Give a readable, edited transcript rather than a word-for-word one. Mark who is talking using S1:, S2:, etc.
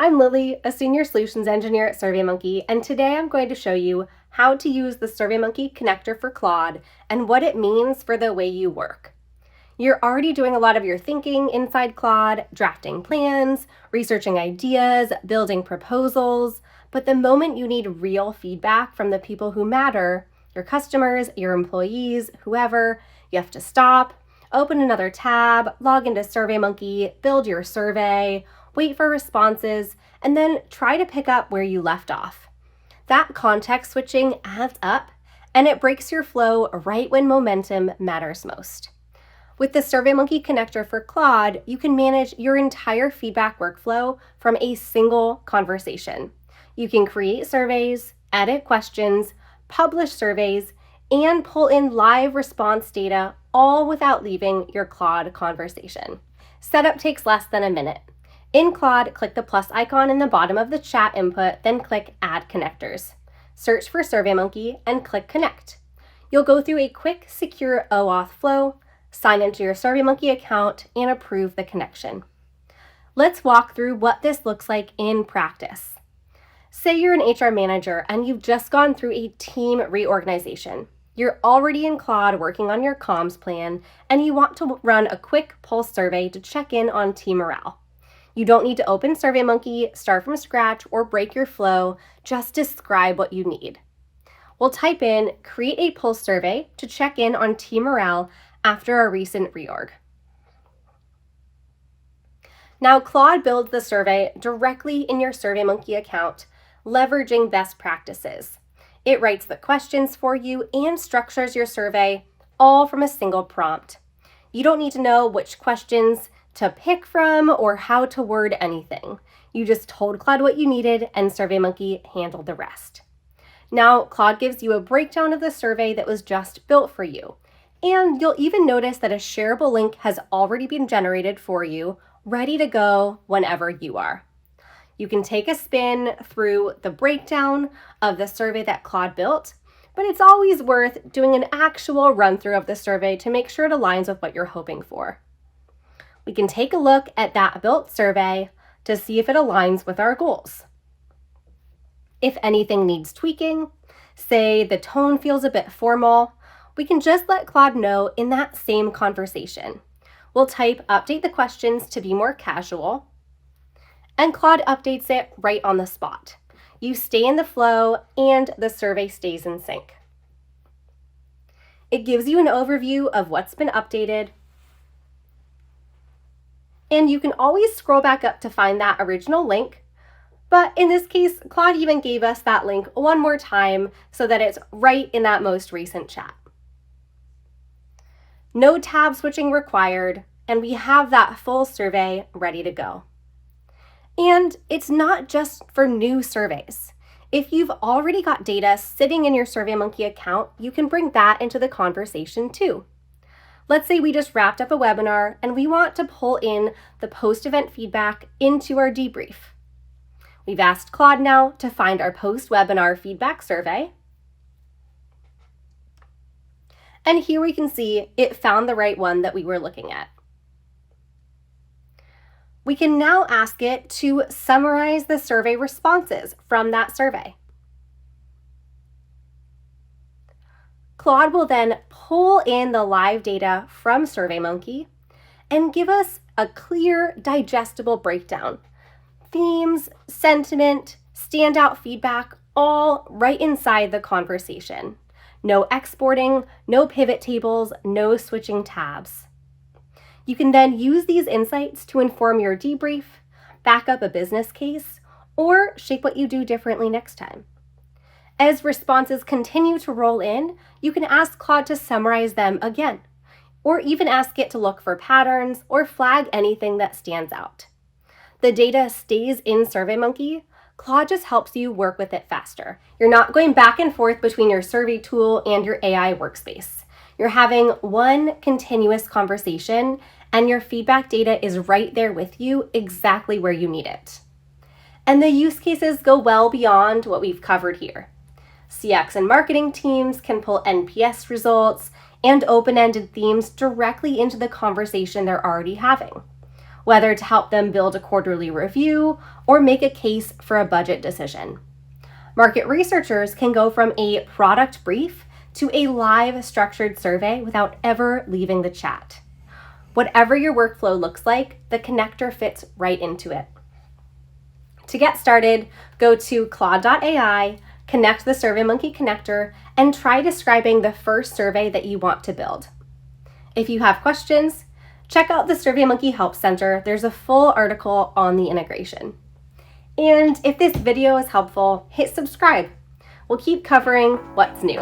S1: I'm Lily, a Senior Solutions Engineer at SurveyMonkey, and today I'm going to show you how to use the SurveyMonkey connector for Claude and what it means for the way you work. You're already doing a lot of your thinking inside Claude, drafting plans, researching ideas, building proposals, but the moment you need real feedback from the people who matter, your customers, your employees, whoever, you have to stop, open another tab, log into SurveyMonkey, build your survey, wait for responses, and then try to pick up where you left off. That context switching adds up, and it breaks your flow right when momentum matters most. With the SurveyMonkey connector for Claude, you can manage your entire feedback workflow from a single conversation. You can create surveys, edit questions, publish surveys, and pull in live response data, all without leaving your Claude conversation. Setup takes less than a minute. In Claude, click the plus icon in the bottom of the chat input, then click Add Connectors. Search for SurveyMonkey and click Connect. You'll go through a quick, secure OAuth flow, sign into your SurveyMonkey account, and approve the connection. Let's walk through what this looks like in practice. Say you're an HR manager and you've just gone through a team reorganization. You're already in Claude working on your comms plan, and you want to run a quick pulse survey to check in on team morale. You don't need to open SurveyMonkey, start from scratch, or break your flow, just describe what you need. We'll type in create a pulse survey to check in on team morale after a recent reorg. Now Claude builds the survey directly in your SurveyMonkey account, leveraging best practices. It writes the questions for you and structures your survey, all from a single prompt. You don't need to know which questions to pick from or how to word anything. You just told Claude what you needed and SurveyMonkey handled the rest. Now Claude gives you a breakdown of the survey that was just built for you. And you'll even notice that a shareable link has already been generated for you, ready to go whenever you are. You can take a spin through the breakdown of the survey that Claude built, but it's always worth doing an actual run-through of the survey to make sure it aligns with what you're hoping for. We can take a look at that built survey to see if it aligns with our goals. If anything needs tweaking, say the tone feels a bit formal, we can just let Claude know in that same conversation. We'll type update the questions to be more casual, and Claude updates it right on the spot. You stay in the flow and the survey stays in sync. It gives you an overview of what's been updated, and you can always scroll back up to find that original link. But in this case, Claude even gave us that link one more time so that it's right in that most recent chat. No tab switching required, and we have that full survey ready to go. And it's not just for new surveys. If you've already got data sitting in your SurveyMonkey account, you can bring that into the conversation too. Let's say we just wrapped up a webinar and we want to pull in the post-event feedback into our debrief. We've asked Claude now to find our post-webinar feedback survey. And here we can see it found the right one that we were looking at. We can now ask it to summarize the survey responses from that survey. Claude will then pull in the live data from SurveyMonkey and give us a clear, digestible breakdown. Themes, sentiment, standout feedback, all right inside the conversation. No exporting, no pivot tables, no switching tabs. You can then use these insights to inform your debrief, back up a business case, or shape what you do differently next time. As responses continue to roll in, you can ask Claude to summarize them again, or even ask it to look for patterns or flag anything that stands out. The data stays in SurveyMonkey. Claude just helps you work with it faster. You're not going back and forth between your survey tool and your AI workspace. You're having one continuous conversation, and your feedback data is right there with you exactly where you need it. And the use cases go well beyond what we've covered here. CX and marketing teams can pull NPS results and open-ended themes directly into the conversation they're already having. whether to help them build a quarterly review or make a case for a budget decision. Market researchers can go from a product brief to a live structured survey without ever leaving the chat. Whatever your workflow looks like, the connector fits right into it. To get started, go to claude.ai, connect the SurveyMonkey connector, and try describing the first survey that you want to build. If you have questions, check out the SurveyMonkey Help Center. There's a full article on the integration. And if this video is helpful, hit subscribe. We'll keep covering what's new.